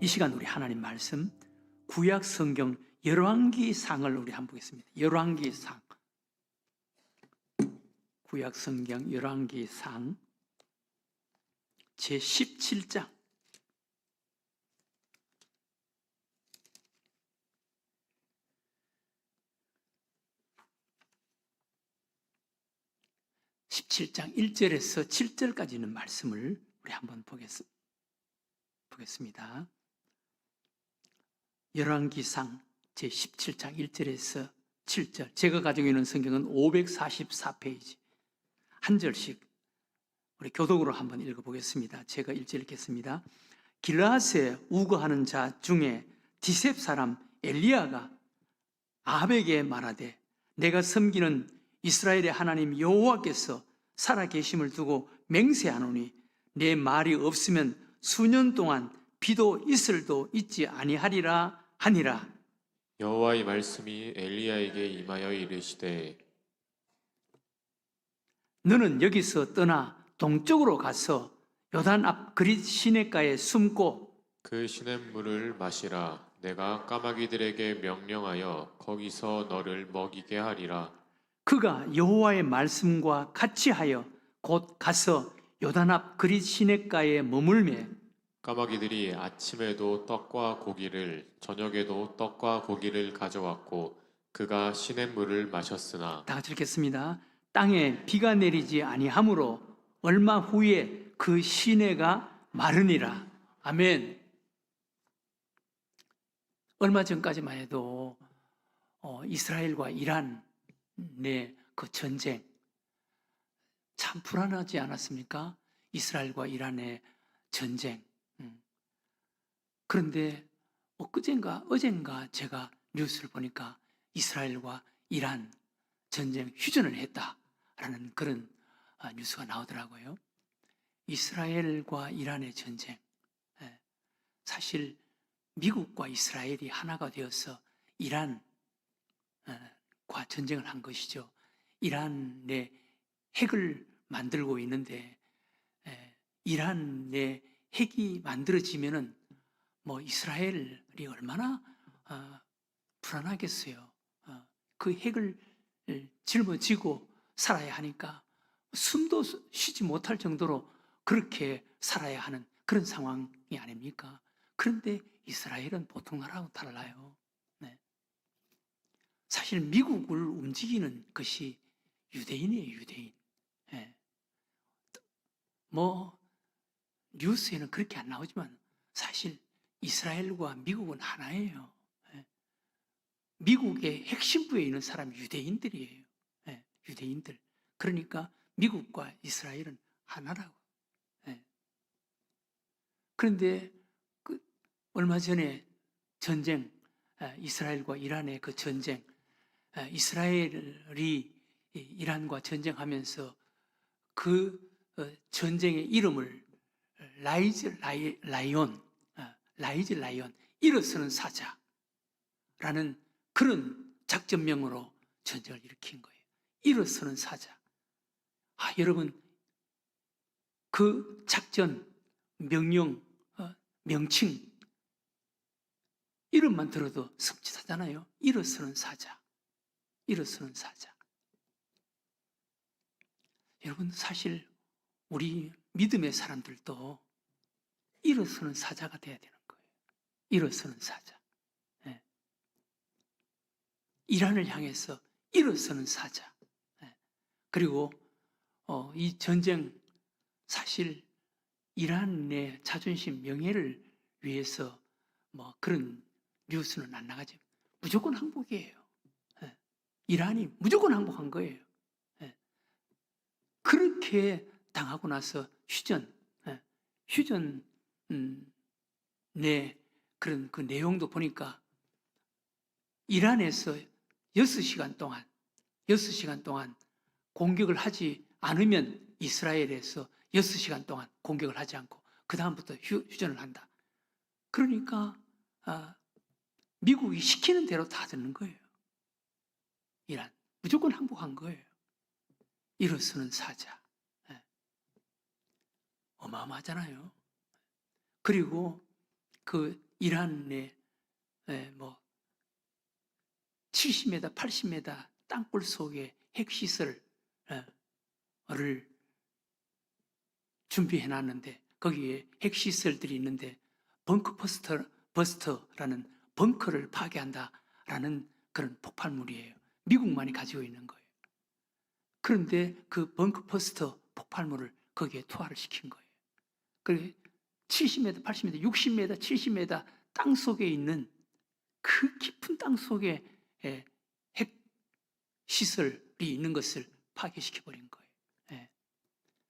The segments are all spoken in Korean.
이 시간 우리 하나님 말씀 구약 성경 열왕기상을 우리 한번 보겠습니다. 열왕기상, 구약 성경 열왕기상 제 17장 17장 1절에서 7절까지 있는 말씀을 우리 한번 보겠습니다. 열왕기상 제 17장 1절에서 7절, 제가 가지고 있는 성경은 544페이지, 한 절씩 우리 교독으로 한번 읽어보겠습니다. 제가 1절 읽겠습니다. 길르앗에 우거하는 자 중에 디셉 사람 엘리야가 아합에게 말하되, 내가 섬기는 이스라엘의 하나님 여호와께서 살아계심을 두고 맹세하노니 내 말이 없으면 수년 동안 비도 이슬도 있지 아니하리라 하니라. 여호와의 말씀이 엘리야에게 임하여 이르시되, 너는 여기서 떠나 동쪽으로 가서 요단 앞 그릿 시냇가에 숨고 그 시냇물을 마시라. 내가 까마귀들에게 명령하여 거기서 너를 먹이게 하리라. 그가 여호와의 말씀과 같이 하여 곧 가서 요단 앞 그릿 시냇가에 머물매 까마귀들이 아침에도 떡과 고기를, 저녁에도 떡과 고기를 가져왔고 그가 시냇물을 마셨으나, 다 같이 읽겠습니다. 땅에 비가 내리지 아니하므로 얼마 후에 그 시내가 마르니라. 아멘. 얼마 전까지만 해도 이스라엘과 이란의 그 전쟁 참 불안하지 않았습니까? 이스라엘과 이란의 전쟁. 그런데 어젠가 제가 뉴스를 보니까 이스라엘과 이란 전쟁 휴전을 했다라는 그런 뉴스가 나오더라고요. 이스라엘과 이란의 전쟁, 사실 미국과 이스라엘이 하나가 되어서 이란과 전쟁을 한 것이죠. 이란의 핵을 만들고 있는데 이란의 핵이 만들어지면은 이스라엘이 얼마나 불안하겠어요. 그 핵을 짊어지고 살아야 하니까 숨도 쉬지 못할 정도로 그렇게 살아야 하는 그런 상황이 아닙니까? 그런데 이스라엘은 보통 나라하고 달라요. 네. 사실 미국을 움직이는 것이 유대인이에요, 유대인. 네. 뉴스에는 그렇게 안 나오지만 사실 이스라엘과 미국은 하나예요. 네. 미국의 핵심부에 있는 사람이 유대인들이에요. 네. 유대인들. 그러니까 미국과 이스라엘은 하나라고. 네. 그런데 얼마 전에 전쟁, 이스라엘과 이란의 그 전쟁, 이스라엘이 이란과 전쟁하면서 그 전쟁의 이름을 라이즈 라이온, 일어서는 사자라는 그런 작전명으로 전쟁을 일으킨 거예요. 일어서는 사자. 여러분, 그 작전 명령, 명칭 이름만 들어도 섬찟하잖아요. 일어서는 사자. 일어서는 사자. 여러분, 사실 우리 믿음의 사람들도 일어서는 사자가 돼야 되는 거예요. 일어서는 사자. 네. 이란을 향해서 일어서는 사자. 네. 그리고 이 전쟁, 사실 이란의 자존심, 명예를 위해서 그런 뉴스는 안 나가죠. 무조건 항복이에요. 네. 이란이 무조건 항복한 거예요. 네. 그렇게 당하고 나서 휴전의 그런 그 내용도 보니까 이란에서 6시간 동안 공격을 하지 않으면 이스라엘에서 6시간 동안 공격을 하지 않고 그 다음부터 휴전을 한다. 그러니까 미국이 시키는 대로 다 듣는 거예요. 이란 무조건 항복한 거예요. 일어서는 사자. 어마어마하잖아요. 그리고 그 이란의 뭐 70m, 80m 땅굴 속에 핵시설을 준비해 놨는데 거기에 핵시설들이 있는데 버스터라는 벙커를 파괴한다라는 그런 폭발물이에요. 미국만이 가지고 있는 거예요. 그런데 그 벙커버스터 폭발물을 거기에 투하를 시킨 거예요. 그리고 70m, 80m, 60m, 70m 땅 속에 있는 그 깊은 땅 속에 핵 시설이 있는 것을 파괴시켜버린 거예요.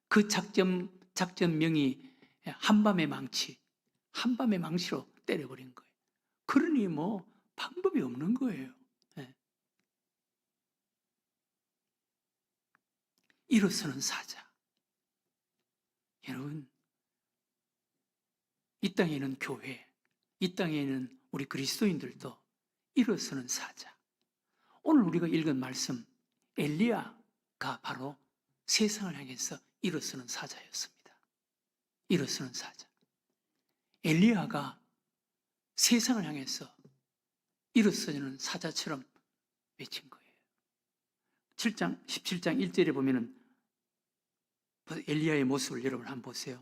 그 작전명이 한밤의 망치로 때려버린 거예요. 그러니 뭐 방법이 없는 거예요. 일어서는 사자. 여러분, 이 땅에는 교회, 이 땅에는 우리 그리스도인들도 일어서는 사자. 오늘 우리가 읽은 말씀, 엘리야가 바로 세상을 향해서 일어서는 사자였습니다. 일어서는 사자. 엘리야가 세상을 향해서 일어서는 사자처럼 외친 거예요. 17장 1절에 보면은 엘리야의 모습을 여러분 한번 보세요.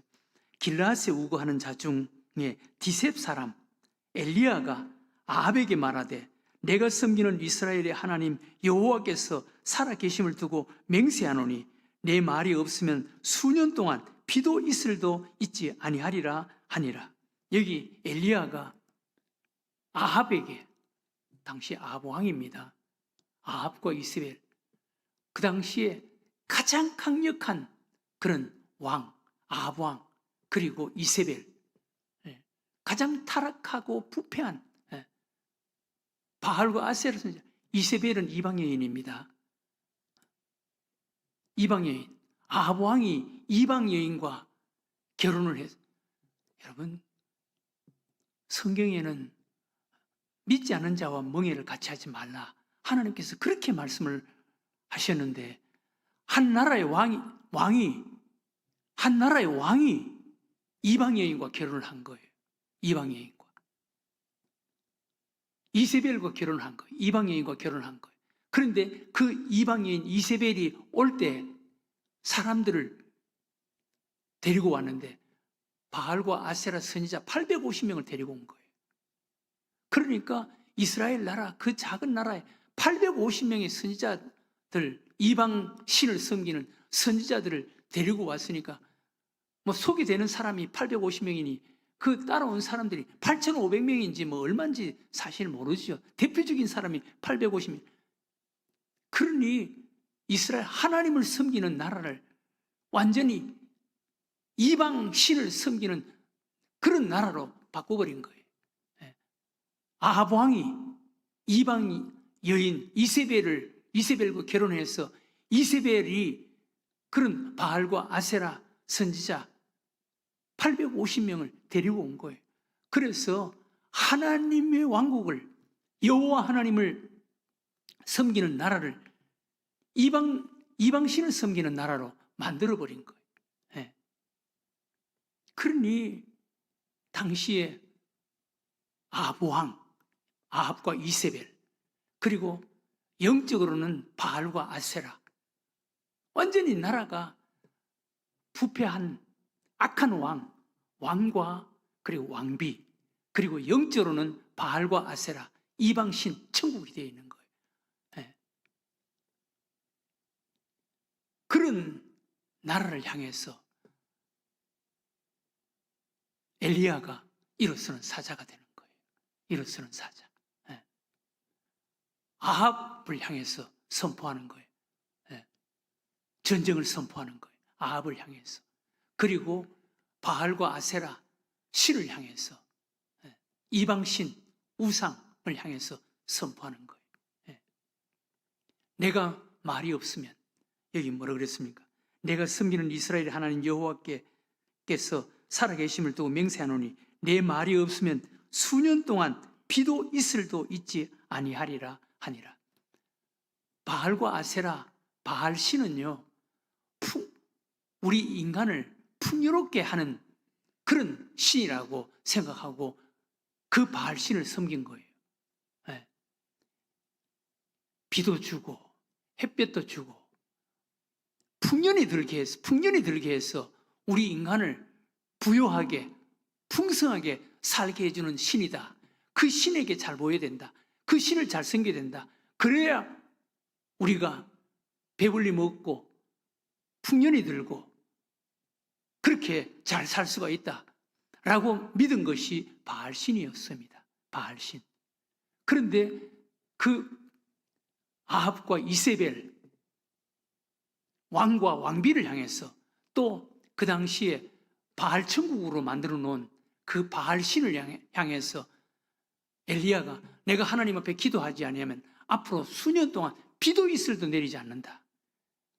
길라앗에 우거하는 자 중에 디셉 사람 엘리야가 아합에게 말하되 내가 섬기는 이스라엘의 하나님 여호와께서 살아계심을 두고 맹세하노니 내 말이 없으면 수년 동안 비도 이슬도 있지 아니하리라 하니라. 여기 엘리야가 아합에게, 당시 아합 왕입니다. 아합과 이세벨, 그 당시에 가장 강력한 그런 왕, 아합 왕, 그리고 이세벨, 가장 타락하고 부패한 바알과 아세라 선지자. 이세벨은 이방 여인입니다. 이방 여인. 아합 왕이 이방 여인과 결혼을 해서, 여러분, 성경에는 믿지 않는 자와 멍에를 같이 하지 말라, 하나님께서 그렇게 말씀을 하셨는데, 한 나라의 왕이 이방 여인과 결혼을 한 거예요. 이방 여인과. 이세벨과 결혼을 한 거예요. 이방 여인과 결혼을 한 거예요. 그런데 그 이방 여인 이세벨이 올 때 사람들을 데리고 왔는데 바알과 아세라 선지자 850명을 데리고 온 거예요. 그러니까 이스라엘 나라, 그 작은 나라에 850명의 선지자들, 이방 신을 섬기는 선지자들을 데리고 왔으니까 뭐 속이 되는 사람이 850명이니 그 따라온 사람들이 8,500명인지 뭐 얼마인지 사실 모르죠. 대표적인 사람이 850명. 그러니 이스라엘 하나님을 섬기는 나라를 완전히 이방 신을 섬기는 그런 나라로 바꿔버린 거예요. 아합 왕이 이방 여인 이세벨과 결혼해서 이세벨이 그런 바알과 아세라 선지자 850명을 데리고 온 거예요. 그래서 하나님의 왕국을, 여호와 하나님을 섬기는 나라를 이방신을 섬기는 나라로 만들어버린 거예요. 그러니 당시에 아합 왕, 아합과 이세벨, 그리고 영적으로는 바알과 아세라, 완전히 나라가 부패한 악한 왕과 그리고 왕비, 그리고 영적으로는 바알과 아세라, 이방신, 천국이 되어 있는 거예요. 그런 나라를 향해서 엘리야가 일어서는 사자가 되는 거예요. 일어서는 사자. 아합을 향해서 선포하는 거예요. 전쟁을 선포하는 거예요. 아합을 향해서. 그리고 바알과 아세라 신을 향해서, 이방신 우상을 향해서 선포하는 거예요. 내가 말이 없으면, 여기 뭐라 그랬습니까? 내가 섬기는 이스라엘 하나님 여호와께서 살아계심을 두고 맹세하노니 내 말이 없으면 수년 동안 비도 이슬도 있지 아니하리라 하니라. 바알과 아세라, 바알 신은요, 우리 인간을 풍요롭게 하는 그런 신이라고 생각하고 그 바알신을 섬긴 거예요. 예. 비도 주고 햇볕도 주고 풍년이 들게 해서 우리 인간을 부유하게 풍성하게 살게 해주는 신이다. 그 신에게 잘 보여야 된다. 그 신을 잘 섬겨야 된다. 그래야 우리가 배불리 먹고 풍년이 들고 그렇게 잘 살 수가 있다 라고 믿은 것이 바알신이었습니다. 바알신. 그런데 그 아합과 이세벨 왕과 왕비를 향해서 또 그 당시에 바알 천국으로 만들어 놓은 그 바알신을 향해서 엘리야가 내가 하나님 앞에 기도하지 아니하면 앞으로 수년 동안 비도 이슬도 내리지 않는다.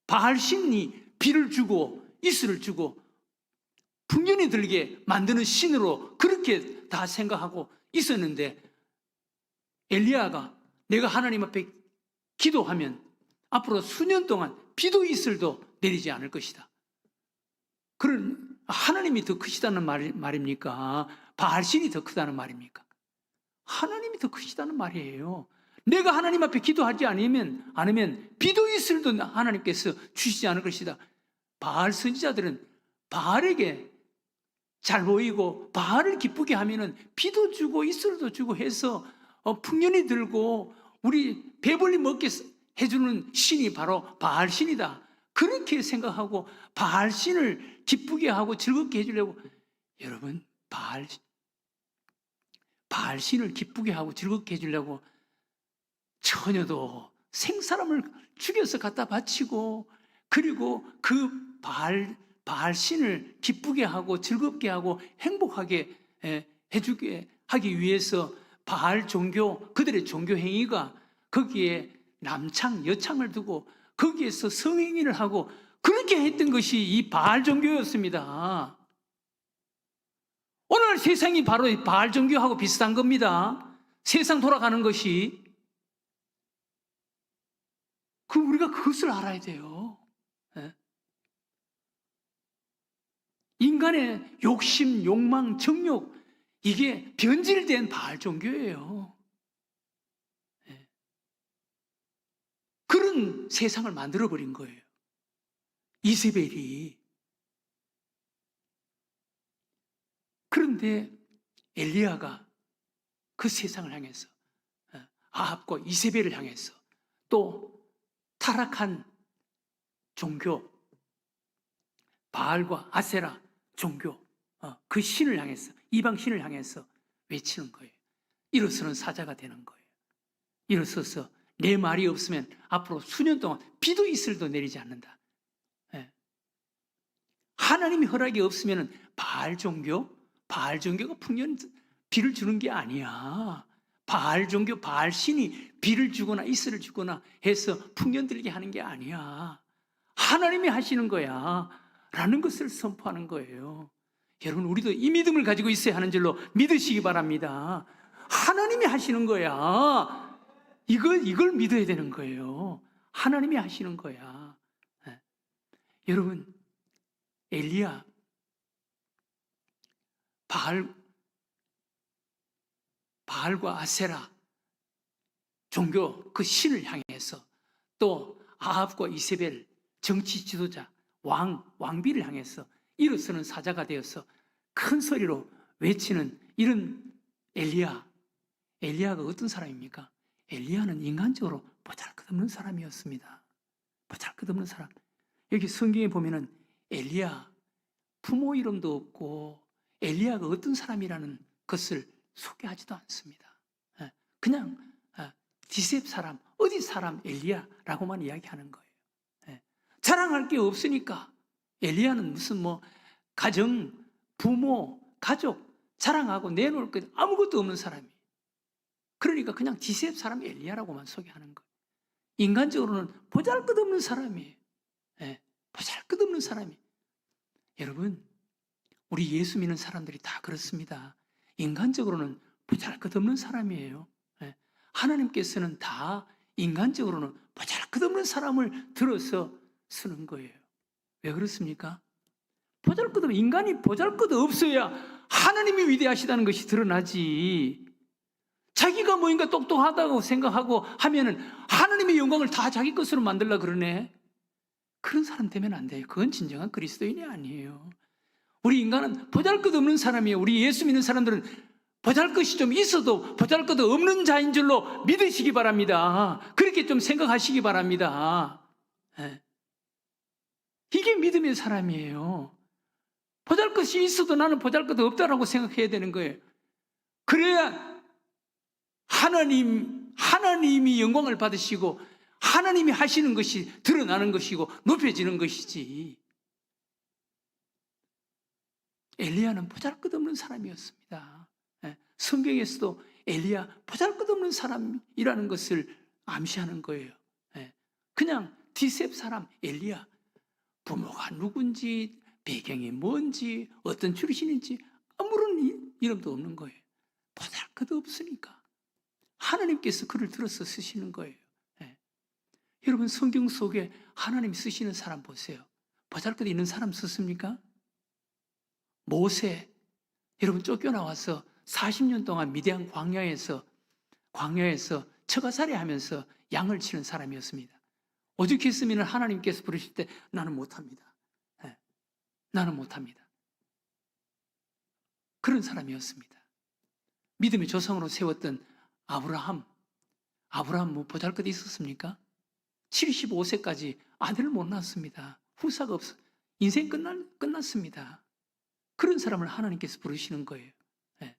바알신이 비를 주고 이슬을 주고 풍년이 들게 만드는 신으로 그렇게 다 생각하고 있었는데 엘리야가 내가 하나님 앞에 기도하면 앞으로 수년 동안 비도 이슬도 내리지 않을 것이다. 그런 하나님이 더 크시다는 말입니까? 바알신이 더 크다는 말입니까? 하나님이 더 크시다는 말이에요. 내가 하나님 앞에 기도하지 않으면 비도 이슬도 하나님께서 주시지 않을 것이다. 바알 선지자들은 바알에게 잘 보이고 바알을 기쁘게 하면은 비도 주고 이슬도 주고 해서 풍년이 들고 우리 배불리 먹게 해주는 신이 바로 바알신이다. 그렇게 생각하고 바알신을 기쁘게 하고 즐겁게 해주려고 여러분 바알신을 기쁘게 하고 즐겁게 해주려고 처녀도 생사람을 죽여서 갖다 바치고 그리고 그 바알신을 기쁘게 하고 즐겁게 하고 행복하게 해주게 하기 위해서 바알 종교 그들의 종교 행위가 거기에 남창 여창을 두고 거기에서 성행위를 하고 그렇게 했던 것이 이 바알 종교였습니다. 오늘 세상이 바로 이 바알 종교하고 비슷한 겁니다. 세상 돌아가는 것이 우리가 그것을 알아야 돼요. 인간의 욕심, 욕망, 정욕 이게 변질된 바알 종교예요. 그런 세상을 만들어버린 거예요. 이세벨이. 그런데 엘리야가 그 세상을 향해서 아합과 이세벨을 향해서 또 타락한 종교 바알과 아세라 종교 그 신을 향해서 이방 신을 향해서 외치는 거예요. 일어서는 사자가 되는 거예요. 일어서서 내 말이 없으면 앞으로 수년 동안 비도 이슬도 내리지 않는다. 하나님이 허락이 없으면 바알 종교가 풍년 비를 주는 게 아니야. 바알 종교, 바알 신이 비를 주거나 이슬을 주거나 해서 풍년 들게 하는 게 아니야. 하나님이 하시는 거야. 라는 것을 선포하는 거예요. 여러분, 우리도 이 믿음을 가지고 있어야 하는 줄로 믿으시기 바랍니다. 하나님이 하시는 거야. 이걸 믿어야 되는 거예요. 하나님이 하시는 거야. 여러분, 엘리야, 바알과 아세라 종교 그 신을 향해서 또 아합과 이세벨 정치 지도자 왕비를 향해서 일어서는 사자가 되어서 큰 소리로 외치는 이런 엘리야가 어떤 사람입니까? 엘리야는 인간적으로 보잘것없는 사람이었습니다. 보잘것없는 사람. 여기 성경에 보면은 엘리야 부모 이름도 없고 엘리야가 어떤 사람이라는 것을 소개하지도 않습니다. 그냥 디셉 사람, 어디 사람 엘리야라고만 이야기하는 거예요. 자랑할 게 없으니까 엘리야는 무슨 가정, 부모, 가족 자랑하고 내놓을 것 아무것도 없는 사람이에요. 그러니까 그냥 디셉 사람 엘리야라고만 소개하는 거예요. 인간적으로는 보잘것없는 사람이에요. 보잘것없는 사람이에요. 여러분, 우리 예수 믿는 사람들이 다 그렇습니다. 인간적으로는 보잘것없는 사람이에요. 하나님께서는 다 인간적으로는 보잘것없는 사람을 들어서 쓰는 거예요. 왜 그렇습니까? 인간이 보잘것없어야 하나님이 위대하시다는 것이 드러나지. 자기가 뭔가 똑똑하다고 생각하고 하면은 하나님의 영광을 다 자기 것으로 만들려고 그러네. 그런 사람 되면 안 돼요. 그건 진정한 그리스도인이 아니에요. 우리 인간은 보잘것없는 사람이에요. 우리 예수 믿는 사람들은 보잘것이 좀 있어도 보잘것 없는 자인 줄로 믿으시기 바랍니다. 그렇게 좀 생각하시기 바랍니다. 예. 이게 믿음의 사람이에요. 보잘것이 있어도 나는 보잘것 없다라고 생각해야 되는 거예요. 그래야 하나님이 영광을 받으시고 하나님이 하시는 것이 드러나는 것이고 높여지는 것이지. 엘리야는 보잘것없는 사람이었습니다. 예, 성경에서도 엘리야 보잘것없는 사람이라는 것을 암시하는 거예요. 예, 그냥 디셉 사람 엘리야, 부모가 누군지 배경이 뭔지 어떤 출신인지 아무런 이름도 없는 거예요. 보잘것없으니까 하나님께서 그를 들어서 쓰시는 거예요. 예. 여러분 성경 속에 하나님 쓰시는 사람 보세요. 보잘것 있는 사람 썼습니까? 모세, 여러분 쫓겨나와서 40년 동안 미디안 광야에서 처가살이 하면서 양을 치는 사람이었습니다. 오죽했으면 하나님께서 부르실 때 나는 못합니다. 예. 나는 못합니다. 그런 사람이었습니다. 믿음의 조상으로 세웠던 아브라함 뭐 보잘것이 있었습니까? 75세까지 아들을 못 낳았습니다. 후사가 없어. 인생 끝났습니다. 그런 사람을 하나님께서 부르시는 거예요. 네.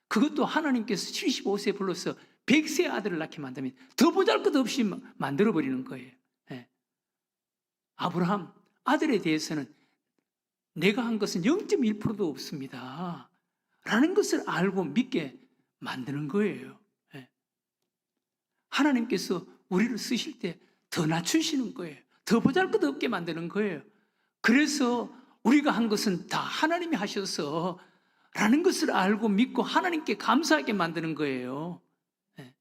그것도 하나님께서 75세에 불러서 100세 아들을 낳게 만들면 더 보잘것 없이 만들어버리는 거예요. 네. 아브라함 아들에 대해서는 내가 한 것은 0.1%도 없습니다. 라는 것을 알고 믿게 만드는 거예요. 예. 하나님께서 우리를 쓰실 때 더 낮추시는 거예요. 더 보잘것없게 만드는 거예요. 그래서 우리가 한 것은 다 하나님이 하셔서 라는 것을 알고 믿고 하나님께 감사하게 만드는 거예요. 예.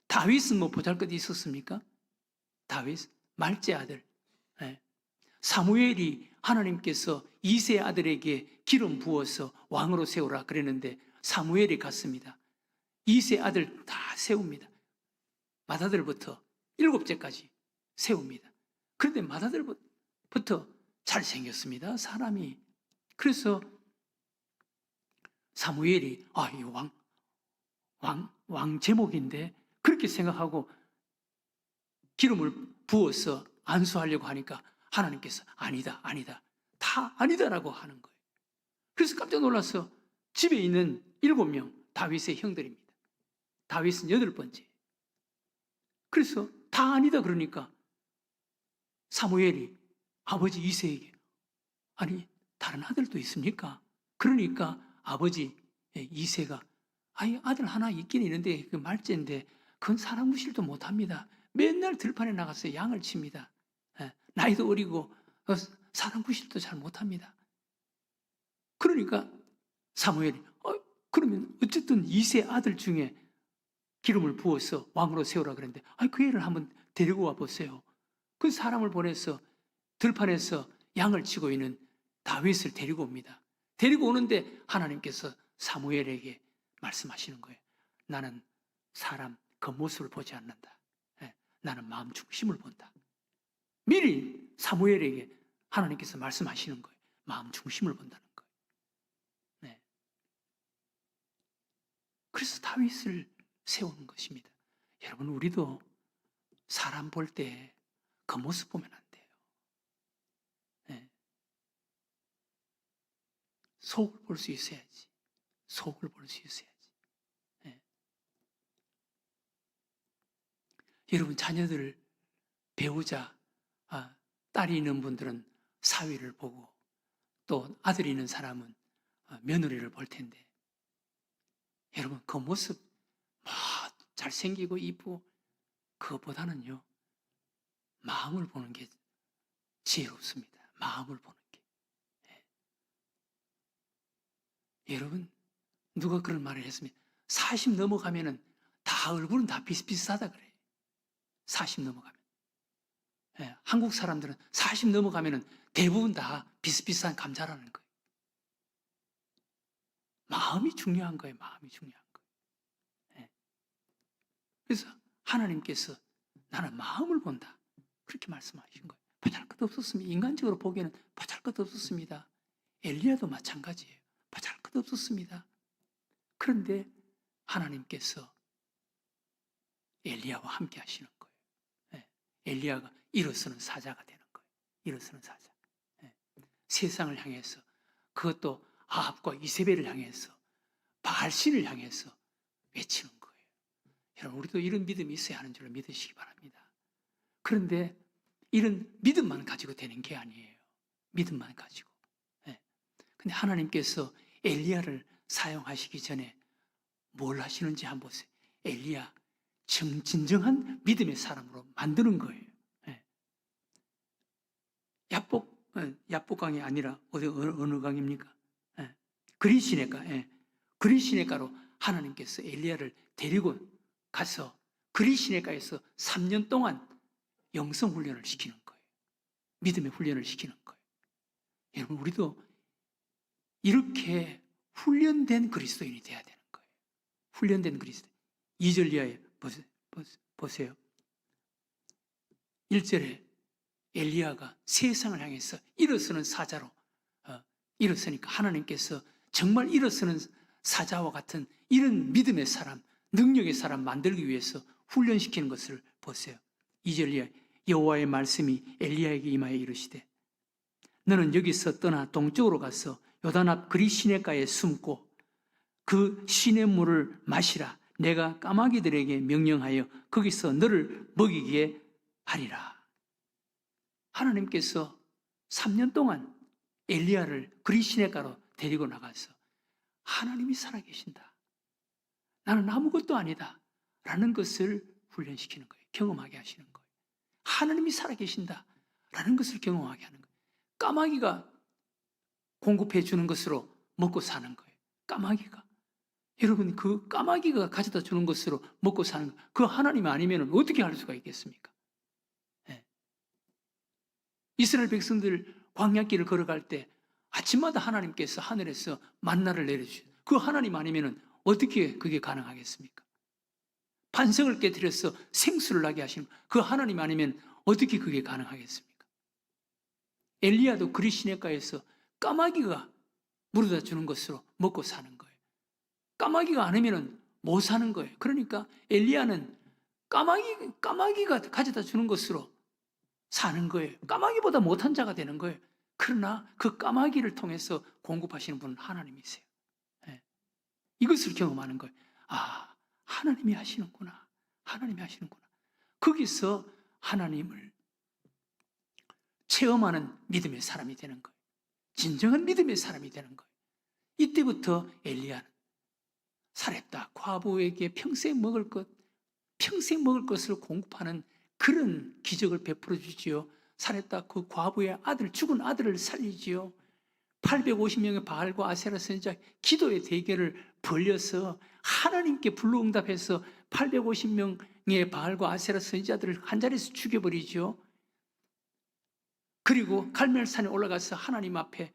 다윗은 뭐 보잘것이 있었습니까? 다윗 말제 아들. 예. 사무엘이 하나님께서 이세 아들에게 기름 부어서 왕으로 세우라 그랬는데 사무엘이 갔습니다. 이세 아들 다 세웁니다. 맏아들부터 7째까지 세웁니다. 그런데 맏아들부터 잘생겼습니다. 사람이. 그래서 사무엘이 이 왕 제목인데 그렇게 생각하고 기름을 부어서 안수하려고 하니까 하나님께서 아니다 다 아니다라고 하는 거예요. 그래서 깜짝 놀라서 집에 있는 7명 다윗의 형들입니다. 다윗은 8번째. 그래서 다 아니다 그러니까 사무엘이 아버지 이새에게 아니 다른 아들도 있습니까? 그러니까 아버지 이새가 아들 하나 있긴 있는데 그 말째인데 그건 사람 구실도 못합니다. 맨날 들판에 나가서 양을 칩니다. 나이도 어리고 사람 구실도 잘 못합니다. 그러니까 사무엘이 그러면 어쨌든 이세 아들 중에 기름을 부어서 왕으로 세우라 그랬는데 그 애를 한번 데리고 와 보세요. 그 사람을 보내서 들판에서 양을 치고 있는 다윗을 데리고 옵니다. 데리고 오는데 하나님께서 사무엘에게 말씀하시는 거예요. 나는 사람 겉모습을 보지 않는다. 나는 마음 중심을 본다. 미리 사무엘에게 하나님께서 말씀하시는 거예요. 마음 중심을 본다는 거예요. 네. 그래서 다윗을 세우는 것입니다. 여러분 우리도 사람 볼 때 겉모습 보면 안 돼요. 네. 속을 볼 수 있어야지. 속을 볼 수 있어야지. 네. 여러분 자녀들 배우자 딸이 있는 분들은 사위를 보고 또 아들이 있는 사람은 며느리를 볼 텐데 여러분 겉모습 잘생기고 이쁘고 그것보다는요 마음을 보는 게 지혜롭습니다. 마음을 보는 게. 네. 여러분 누가 그런 말을 했습니다. 40 넘어가면은 다 얼굴은 다 비슷비슷하다 그래요. 40 넘어가면. 네. 한국 사람들은 40 넘어가면은 대부분 다 비슷비슷한 감자라는 거예요. 마음이 중요한 거예요. 마음이 중요한 거예요. 예. 그래서 하나님께서 나는 마음을 본다. 그렇게 말씀하신 거예요. 보잘것없었습니다. 인간적으로 보기에는 보잘것없었습니다. 엘리야도 마찬가지예요. 보잘것없었습니다. 그런데 하나님께서 엘리야와 함께 하시는 거예요. 예. 엘리야가 일어서는 사자가 되는 거예요. 일어서는 사자. 예. 세상을 향해서, 그것도 아합과 이세벨을 향해서, 바알신을 향해서 외치는 거예요. 여러분, 우리도 이런 믿음이 있어야 하는 줄로 믿으시기 바랍니다. 그런데 이런 믿음만 가지고 되는 게 아니에요. 믿음만 가지고. 예. 근데 하나님께서 엘리야를 사용하시기 전에 뭘 하시는지 한번 보세요. 엘리야, 진정한 믿음의 사람으로 만드는 거예요. 예. 야복강이 아니라 어느 강입니까? 예. 그리시네가. 예. 그리시네가로 하나님께서 엘리야를 데리고 가서 그리시네가에서 3년 동안 영성 훈련을 시키는 거예요. 믿음의 훈련을 시키는 거예요. 여러분, 우리도 이렇게 훈련된 그리스도인이 돼야 되는 거예요. 훈련된 그리스도인. 2절 이하에 보세요. 1절에 엘리야가 세상을 향해서 일어서는 사자로 일어서니까 하나님께서 정말 일어서는 사자와 같은 이런 믿음의 사람, 능력의 사람 만들기 위해서 훈련시키는 것을 보세요. 2절 이하에 여호와의 말씀이 엘리야에게 임하여 이르시되 너는 여기서 떠나 동쪽으로 가서 요단 앞 그리 시내가에 숨고 그 시냇물을 마시라. 내가 까마귀들에게 명령하여 거기서 너를 먹이게 하리라. 하나님께서 3년 동안 엘리야를 그리 시내가로 데리고 나가서 하나님이 살아계신다, 나는 아무것도 아니다 라는 것을 훈련시키는 거예요. 경험하게 하시는 거예요. 하나님이 살아계신다 라는 것을 경험하게 하는 거예요. 까마귀가 공급해 주는 것으로 먹고 사는 거예요. 까마귀가. 여러분, 그 까마귀가 가져다 주는 것으로 먹고 사는 거, 그 하나님 아니면 어떻게 할 수가 있겠습니까? 네. 이스라엘 백성들 광야길을 걸어갈 때 아침마다 하나님께서 하늘에서 만나를 내려주셔요. 그 하나님 아니면 어떻게 그게 가능하겠습니까? 반석을 깨뜨려서 생수를 나게 하시는 그 하나님 아니면 어떻게 그게 가능하겠습니까? 엘리야도 그리 시냇가에서 까마귀가 물어다 주는 것으로 먹고 사는 거예요. 까마귀가 아니면 못 사는 거예요. 그러니까 엘리야는 까마귀가 가져다 주는 것으로 사는 거예요. 까마귀보다 못한 자가 되는 거예요. 그러나 그 까마귀를 통해서 공급하시는 분은 하나님이세요. 네. 이것을 경험하는 거예요. 아, 하나님이 하시는구나. 하나님이 하시는구나. 거기서 하나님을 체험하는 믿음의 사람이 되는 거예요. 진정한 믿음의 사람이 되는 거예요. 이때부터 엘리야는 사렙다 과부에게 평생 먹을 것을 공급하는 그런 기적을 베풀어 주지요. 사렙다 그 과부의 아들, 죽은 아들을 살리지요. 850명의 바알과 아세라 선지자 기도의 대결을 벌려서 하나님께 불로응답해서 850명의 바알과 아세라 선지자들을 한 자리에서 죽여버리죠. 그리고 갈멜산에 올라가서 하나님 앞에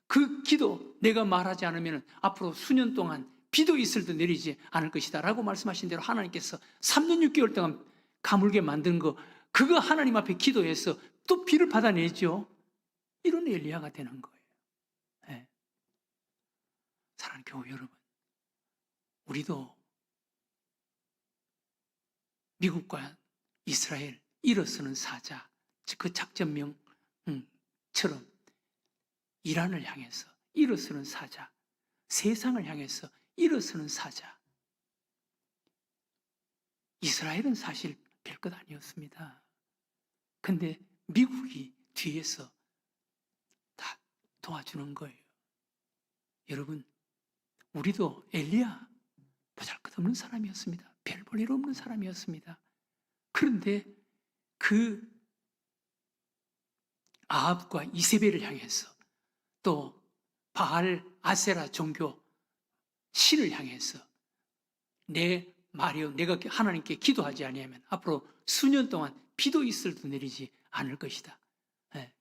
그 기도, 내가 말하지 않으면 앞으로 수년 동안 비도 이슬도 내리지 않을 것이다 라고 말씀하신 대로 하나님께서 3년 6개월 동안 가물게 만든 거, 그거 하나님 앞에 기도해서 또 비를 받아내죠. 이런 엘리야가 되는 거예요. 네. 사랑하는 교회 여러분, 우리도 미국과 이스라엘 일어서는 사자, 그 작전명처럼 이란을 향해서 일어서는 사자, 세상을 향해서 일어서는 사자. 이스라엘은 사실 별것 아니었습니다. 근데 미국이 뒤에서 다 도와주는 거예요. 여러분, 우리도 엘리야 보잘것없는 사람이었습니다. 별 볼 일 없는 사람이었습니다. 그런데 그 아합과 이세벨을 향해서 또 바알 아세라 종교 신을 향해서 내가 하나님께 기도하지 아니하면 앞으로 수년 동안 비도 이슬도 내리지 않을 것이다. 네.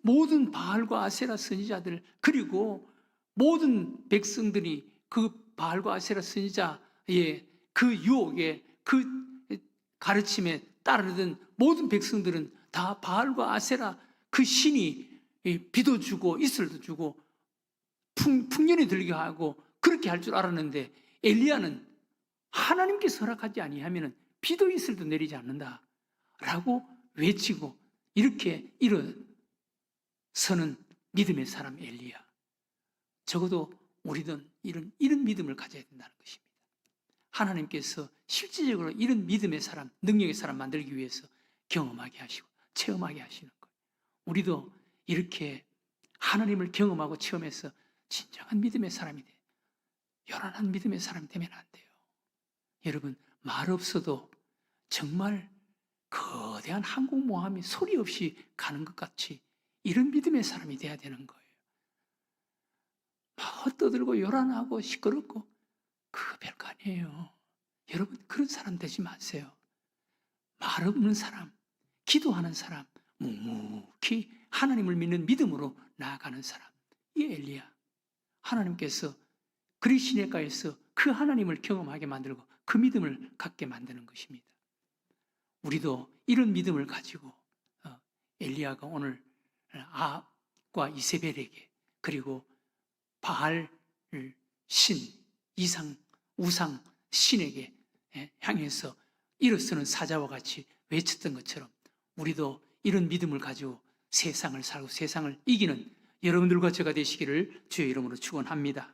모든 바알과 아세라 선지자들, 그리고 모든 백성들이 그 바알과 아세라 선지자의 그 유혹에 그 가르침에 따르던 모든 백성들은 다 바알과 아세라 그 신이 비도 주고 이슬도 주고 풍년이 들게 하고 그렇게 할 줄 알았는데 엘리야는 하나님께서 허락하지 아니하면 비도 이슬도 내리지 않는다라고 외치고 이렇게 일어서는 믿음의 사람 엘리야. 적어도 우리는 이런 믿음을 가져야 된다는 것입니다. 하나님께서 실질적으로 이런 믿음의 사람, 능력의 사람 만들기 위해서 경험하게 하시고 체험하게 하시는 거예요. 우리도 이렇게 하나님을 경험하고 체험해서 진정한 믿음의 사람이 돼요. 요란한 믿음의 사람이 되면 안 돼요. 여러분, 말 없어도 정말 거대한 항공모함이 소리 없이 가는 것 같이 이런 믿음의 사람이 돼야 되는 거예요. 막 떠들고 요란하고 시끄럽고 그거 별거 아니에요. 여러분, 그런 사람 되지 마세요. 말 없는 사람, 기도하는 사람, 묵묵히 하나님을 믿는 믿음으로 나아가는 사람. 이 엘리야. 하나님께서 그리 시내가에서 그 하나님을 경험하게 만들고 그 믿음을 갖게 만드는 것입니다. 우리도 이런 믿음을 가지고 엘리야가 오늘 아합과 이세벨에게 그리고 바알 신, 우상 신에게 향해서 일어서는 사자와 같이 외쳤던 것처럼 우리도 이런 믿음을 가지고 세상을 살고 세상을 이기는 여러분들과 제가 되시기를 주의 이름으로 축원합니다.